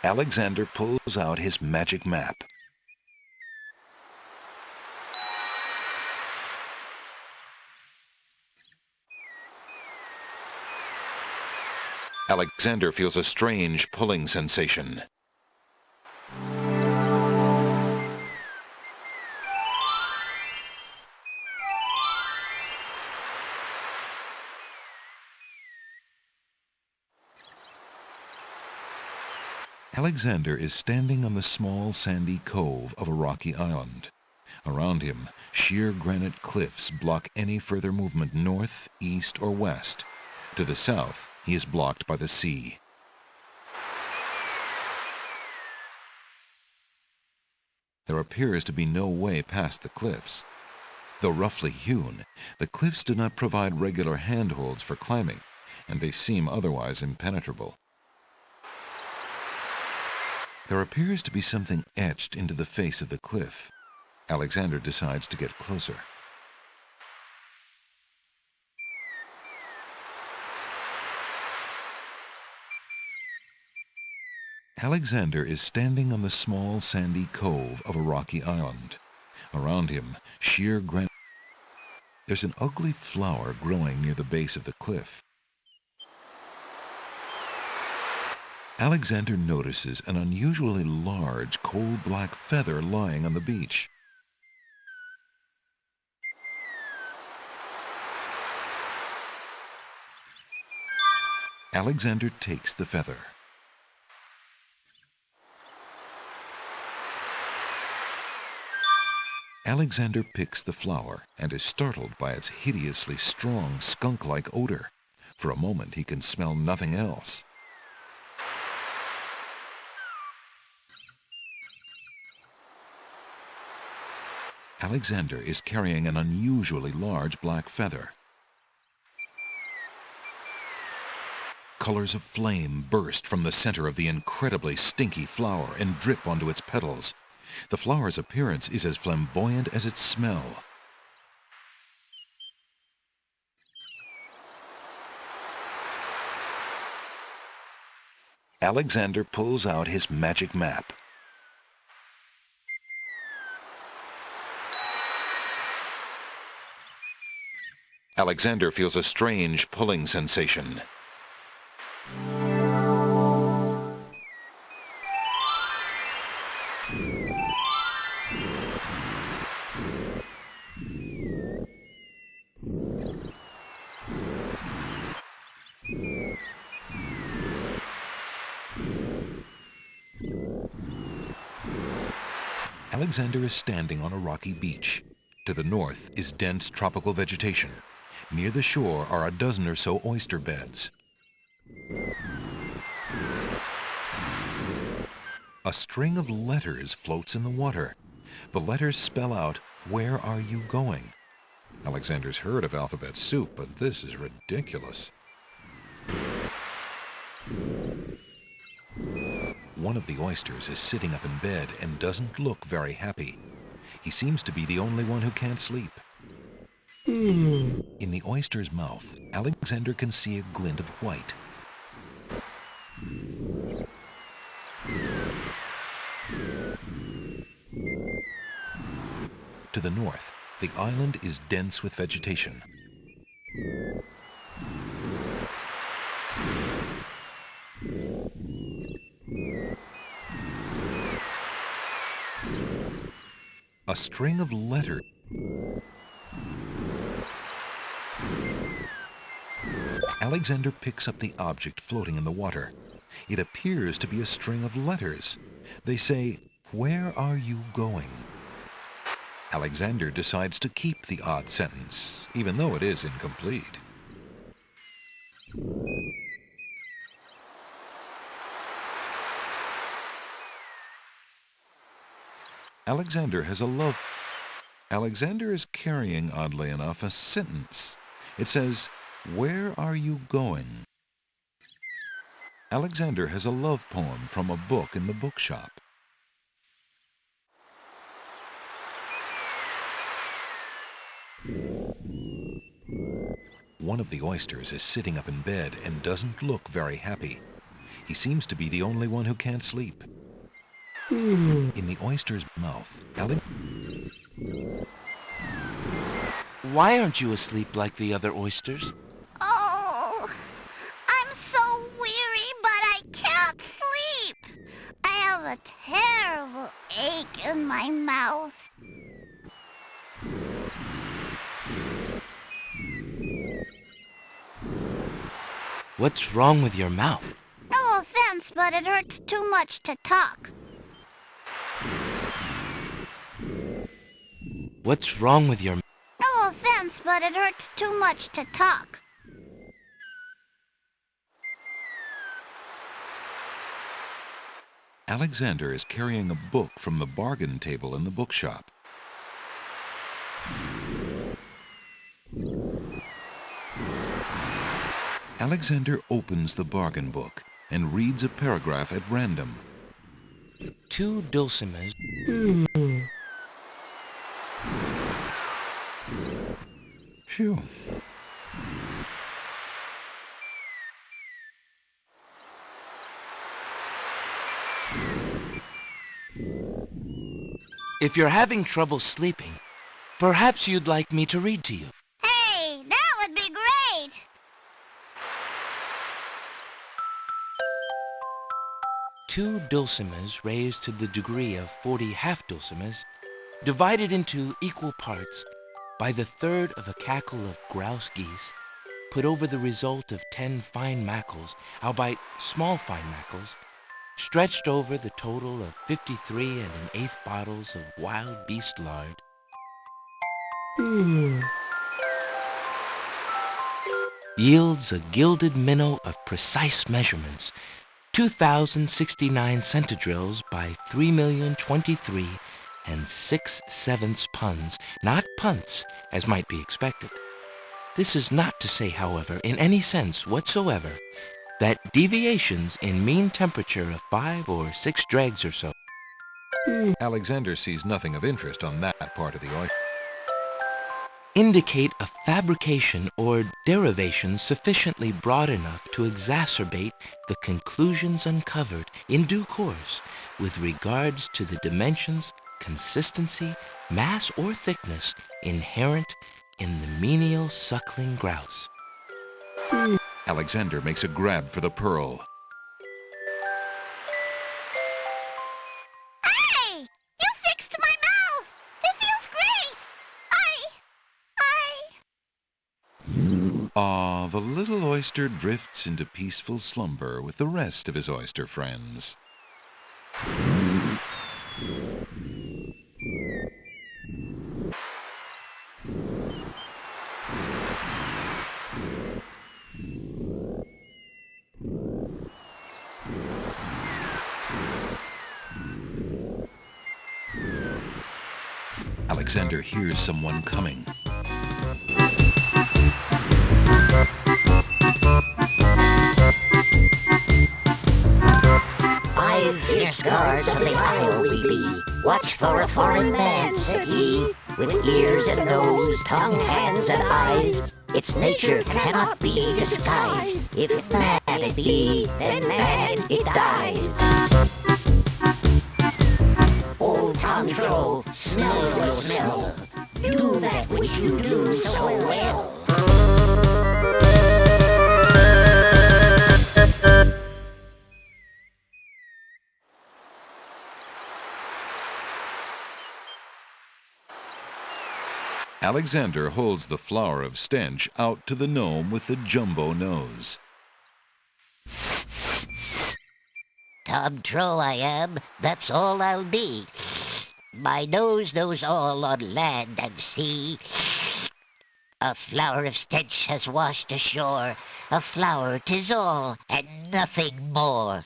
Alexander pulls out his magic map. Alexander feels a strange pulling sensation. Alexander is standing on the small sandy cove of a rocky island. Around him, sheer granite cliffs block any further movement north, east, or west. To the south, he is blocked by the sea. There appears to be no way past the cliffs. Though roughly hewn, the cliffs do not provide regular handholds for climbing, and they seem otherwise impenetrable. There appears to be something etched into the face of the cliff. Alexander decides to get closer. Alexander is standing on the small sandy cove of a rocky island. Around him, sheer granite. There's an ugly flower growing near the base of the cliff. Alexander notices an unusually large, coal-black feather lying on the beach. Alexander takes the feather. Alexander picks the flower and is startled by its hideously strong, skunk-like odor. For a moment, he can smell nothing else. Alexander is carrying an unusually large black feather. Colors of flame burst from the center of the incredibly stinky flower and drip onto its petals. The flower's appearance is as flamboyant as its smell. Alexander pulls out his magic map. Alexander feels a strange pulling sensation. Alexander is standing on a rocky beach. To the north is dense tropical vegetation. Near the shore are a dozen or so oyster beds. A string of letters floats in the water. The letters spell out, "Where are you going?" Alexander's heard of alphabet soup, but this is ridiculous. One of the oysters is sitting up in bed and doesn't look very happy. He seems to be the only one who can't sleep. In the oyster's mouth, Alexander can see a glint of white. To the north, the island is dense with vegetation. A string of letters. Alexander picks up the object floating in the water. It appears to be a string of letters. They say, "Where are you going?" Alexander decides to keep the odd sentence, even though it is incomplete. Alexander is carrying, oddly enough, a sentence. It says, "Where are you going?" Alexander has a love poem from a book in the bookshop. One of the oysters is sitting up in bed and doesn't look very happy. He seems to be the only one who can't sleep. In the oyster's mouth, Why aren't you asleep like the other oysters? Oh, I'm so weary, but I can't sleep. I have a terrible ache in my mouth. What's wrong with your mouth? No offense, but it hurts too much to talk. What's wrong with your... No offense, but it hurts too much to talk. Alexander is carrying a book from the bargain table in the bookshop. Alexander opens the bargain book and reads a paragraph at random. 2 dulcimers... Phew. If you're having trouble sleeping, perhaps you'd like me to read to you. Hey, that would be great. Two dulcimers raised to the degree of 40 half-dulcimers, divided into equal parts by the third of a cackle of grouse geese, put over the result of 10 fine mackles, albeit small fine mackles, stretched over the total of 53 1/8 bottles of wild beast lard, yields a gilded minnow of precise measurements, 2,069 centidrills by 3,023 6/7 puns, not punts, as might be expected. This is not to say, however, in any sense whatsoever, that deviations in mean temperature of 5 or 6 dregs or so Alexander sees nothing of interest on that part of the oyster. indicate a fabrication or derivation sufficiently broad enough to exacerbate the conclusions uncovered in due course with regards to the dimensions, consistency, mass, or thickness inherent in the menial suckling grouse. Alexander makes a grab for the pearl. Hey, you fixed my mouth. It feels great. Ah, the little oyster drifts into peaceful slumber with the rest of his oyster friends. Alexander hears someone coming. "I've fierce guards of the isle we be. Watch for a foreign man," said he, "with ears and nose, tongue, hands, and eyes. Its nature cannot be disguised. If mad it be, then mad it dies. Old Tantro, smell your smell. Do that which you do so well." Alexander holds the flower of stench out to the gnome with the jumbo nose. Tantro I am, that's all I'll be. My nose knows all on land and sea. A flower of stench has washed ashore. A flower 'tis all, and nothing more.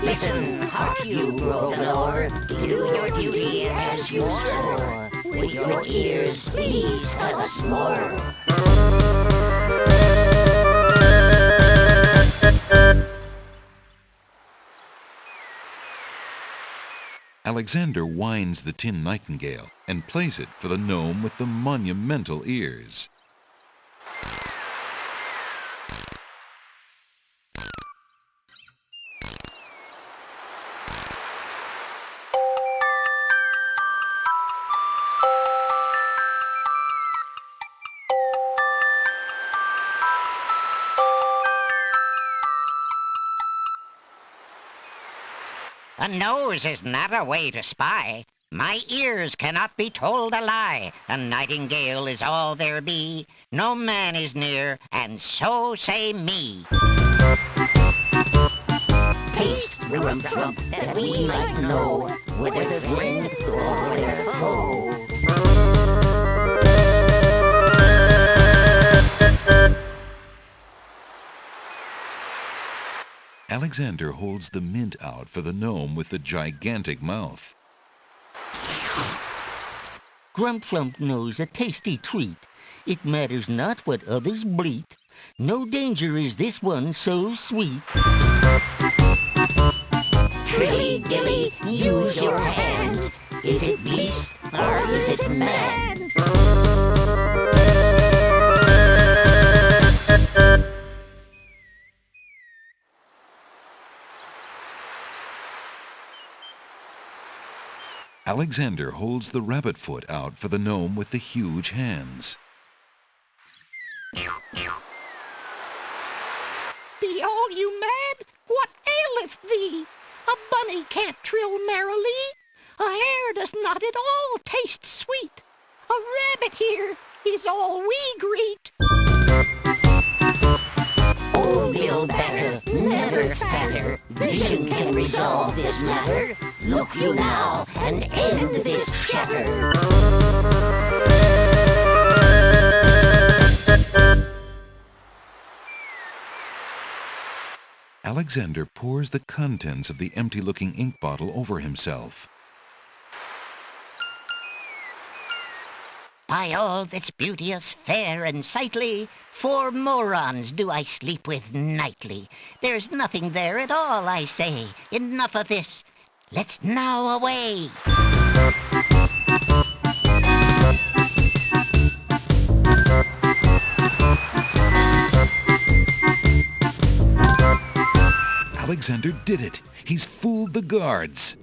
Listen, hark you, Grovelor, do your duty as you swore. With your ears, please tell us more. Alexander winds the tin nightingale and plays it for the gnome with the monumental ears. A nose is not a way to spy. My ears cannot be told a lie. A nightingale is all there be. No man is near, and so say me. Taste the rump that we might know whether friend or whether foe. Alexander holds the mint out for the gnome with the gigantic mouth. Grump knows a tasty treat. It matters not what others bleat. No danger is this one so sweet. Trilly dilly, use your hands. Is it beast or is it man? Alexander holds the rabbit foot out for the gnome with the huge hands. Be all you mad? What aileth thee? A bunny can't trill merrily. A hare does not at all taste sweet. A rabbit here is all we greet. Old Bill Batter, never fatter. Vision can resolve this matter. Look you now and end this chatter. Alexander pours the contents of the empty-looking ink bottle over himself. By all that's beauteous, fair, and sightly, 4 morons do I sleep with nightly. There's nothing there at all, I say. Enough of this. Let's now away. Alexander did it! He's fooled the guards!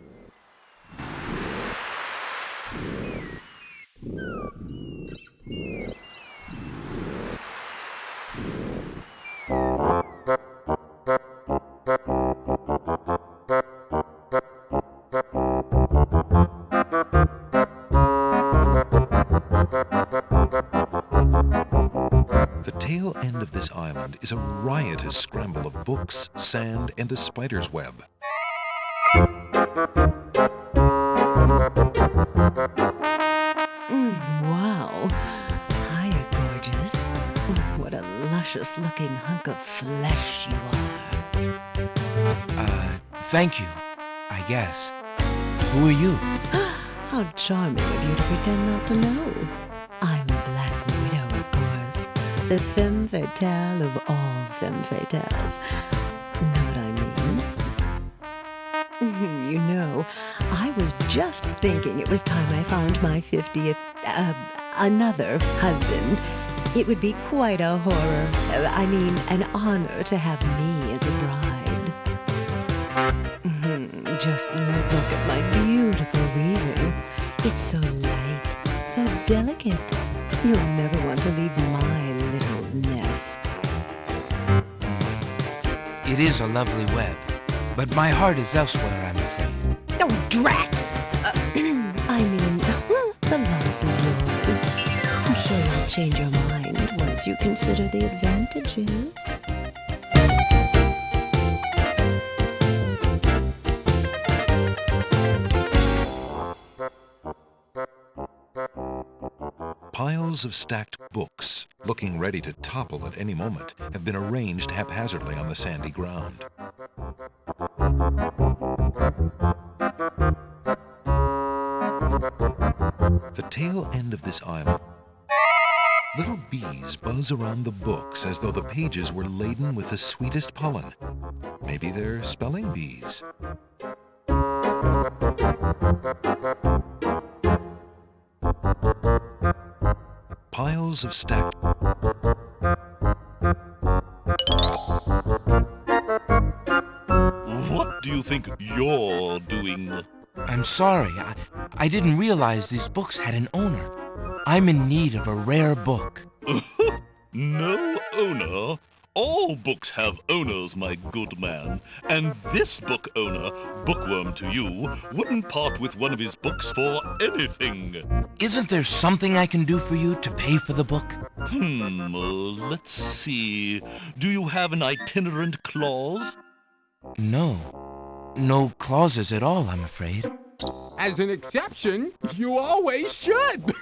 The tail end of this island is a riotous scramble of books, sand, and a spider's web. Wow. Hiya, gorgeous. What a luscious-looking hunk of flesh you are. Thank you, I guess. Who are you? How charming of you to pretend not to know. I'm Black Widow, of course. The femme fatale of all femme fatales. Know what I mean? You know, I was just thinking it was time I found my 50th, another husband. It would be quite a horror, an honor to have me as a bride. Just look at my beautiful weaving. It's so light, so delicate. You'll never want to leave my little nest. It is a lovely web, but my heart is elsewhere, I'm afraid. Oh, drat! The loss is yours. I'm sure you'll change your mind once you consider the advantages. Piles of stacked books, looking ready to topple at any moment, have been arranged haphazardly on the sandy ground. The tail end of this island. Little bees buzz around the books as though the pages were laden with the sweetest pollen. Maybe they're spelling bees. Piles of stacked... What do you think you're doing? I'm sorry, I didn't realize these books had an owner. I'm in need of a rare book. No owner? All books have owners, my good man, and this book owner, bookworm to you, wouldn't part with one of his books for anything. Isn't there something I can do for you to pay for the book? Let's see. Do you have an itinerant clause? No. No clauses at all, I'm afraid. As an exception, you always should.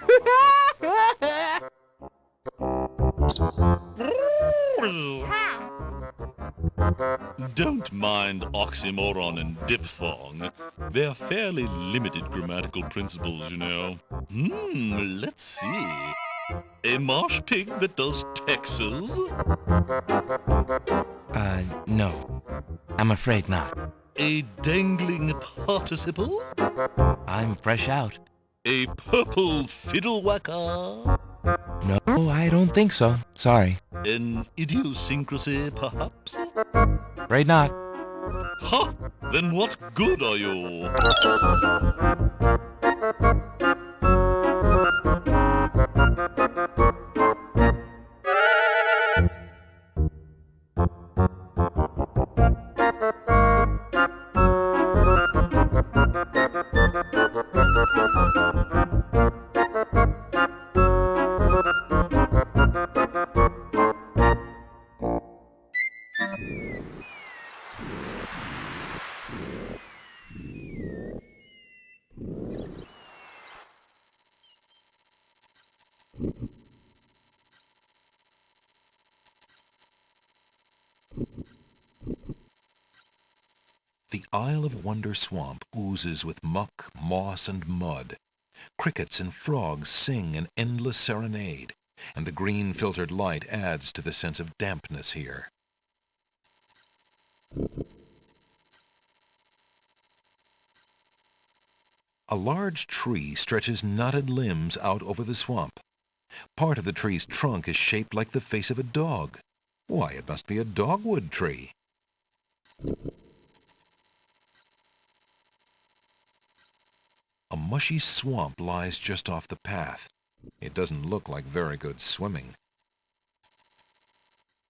Don't mind oxymoron and diphthong. They're fairly limited grammatical principles, you know. Let's see. A marsh pig that does Texas? No. I'm afraid not. A dangling participle? I'm fresh out. A purple fiddle whacker? No, I don't think so. Sorry. An idiosyncrasy, perhaps? Afraid not. Ha! Then what good are you? The Isle of Wonder swamp oozes with muck, moss, and mud. Crickets and frogs sing an endless serenade, and the green filtered light adds to the sense of dampness here. A large tree stretches knotted limbs out over the swamp. Part of the tree's trunk is shaped like the face of a dog. Why, it must be a dogwood tree. A mushy swamp lies just off the path. It doesn't look like very good swimming.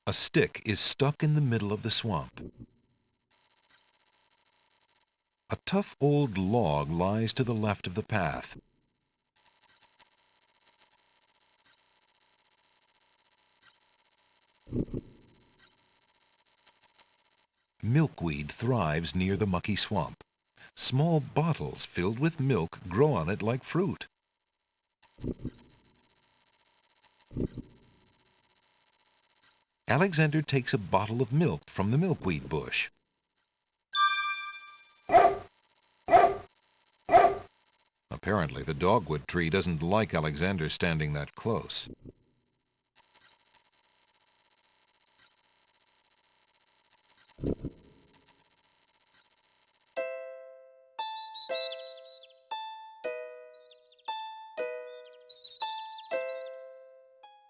A stick is stuck in the middle of the swamp. A tough old log lies to the left of the path. Milkweed thrives near the mucky swamp. Small bottles filled with milk grow on it like fruit. Alexander takes a bottle of milk from the milkweed bush. Apparently, the dogwood tree doesn't like Alexander standing that close.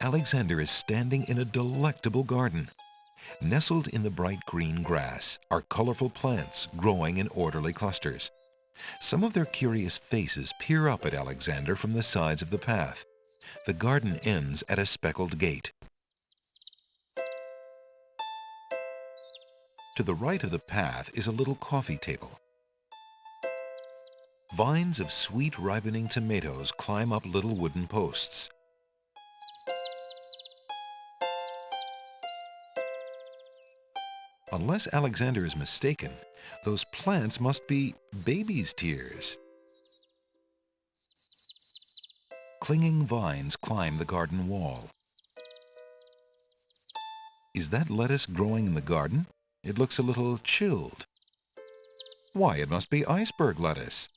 Alexander is standing in a delectable garden. Nestled in the bright green grass are colorful plants growing in orderly clusters. Some of their curious faces peer up at Alexander from the sides of the path. The garden ends at a speckled gate. To the right of the path is a little coffee table. Vines of sweet ripening tomatoes climb up little wooden posts. Unless Alexander is mistaken, those plants must be baby's tears. Clinging vines climb the garden wall. Is that lettuce growing in the garden? It looks a little chilled. Why, it must be iceberg lettuce.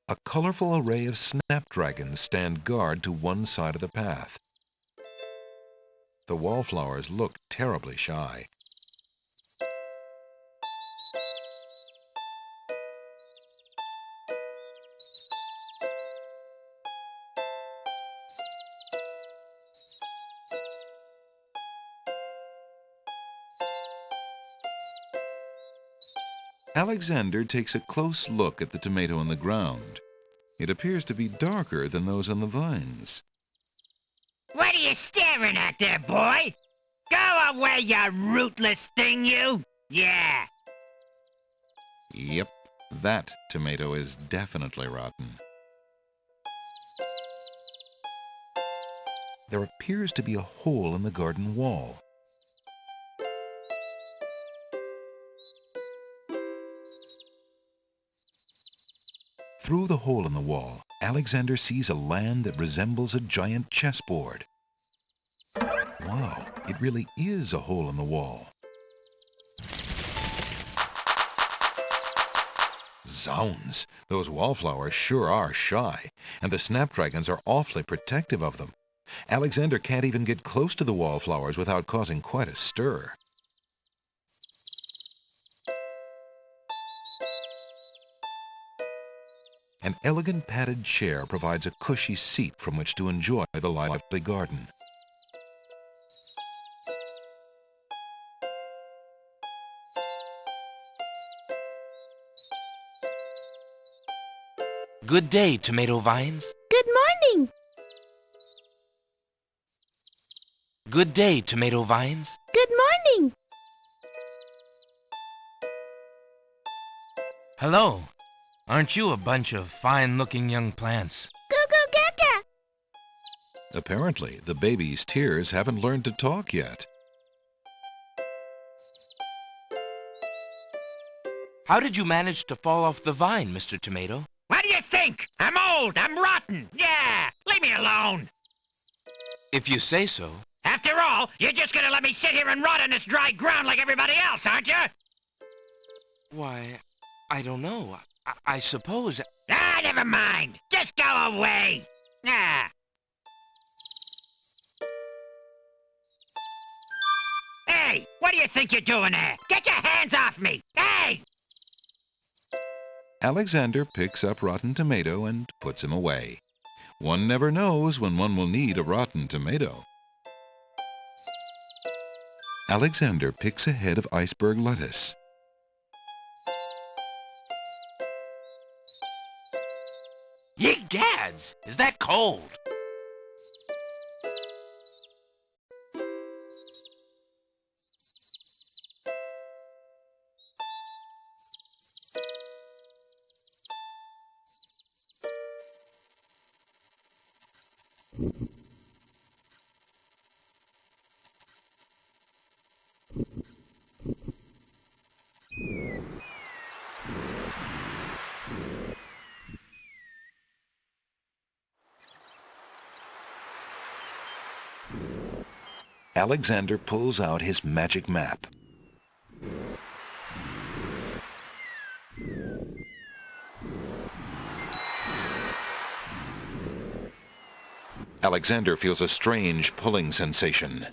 A colorful array of snapdragons stand guard to one side of the path. The wallflowers look terribly shy. Alexander takes a close look at the tomato on the ground. It appears to be darker than those on the vines. What are you staring at there, boy? Go away, you rootless thing, you! Yeah. Yep, that tomato is definitely rotten. There appears to be a hole in the garden wall. Through the hole in the wall, Alexander sees a land that resembles a giant chessboard. Wow, it really is a hole in the wall. Zounds, those wallflowers sure are shy, and the snapdragons are awfully protective of them. Alexander can't even get close to the wallflowers without causing quite a stir. An elegant padded chair provides a cushy seat from which to enjoy the lively garden. Good day, tomato vines. Good morning. Good day, tomato vines. Good morning. Hello. Aren't you a bunch of fine-looking young plants? Goo-goo gaga. Apparently, the baby's tears haven't learned to talk yet. How did you manage to fall off the vine, Mr. Tomato? What do you think? I'm old, I'm rotten. Yeah, leave me alone. If you say so. After all, you're just gonna let me sit here and rot on this dry ground like everybody else, aren't you? Why, I don't know. I suppose... Ah, never mind. Just go away. Ah. Hey, what do you think you're doing there? Get your hands off me. Hey! Alexander picks up Rotten Tomato and puts him away. One never knows when one will need a rotten tomato. Alexander picks a head of iceberg lettuce. Ye gads! Is that cold? Alexander pulls out his magic map. Alexander feels a strange pulling sensation.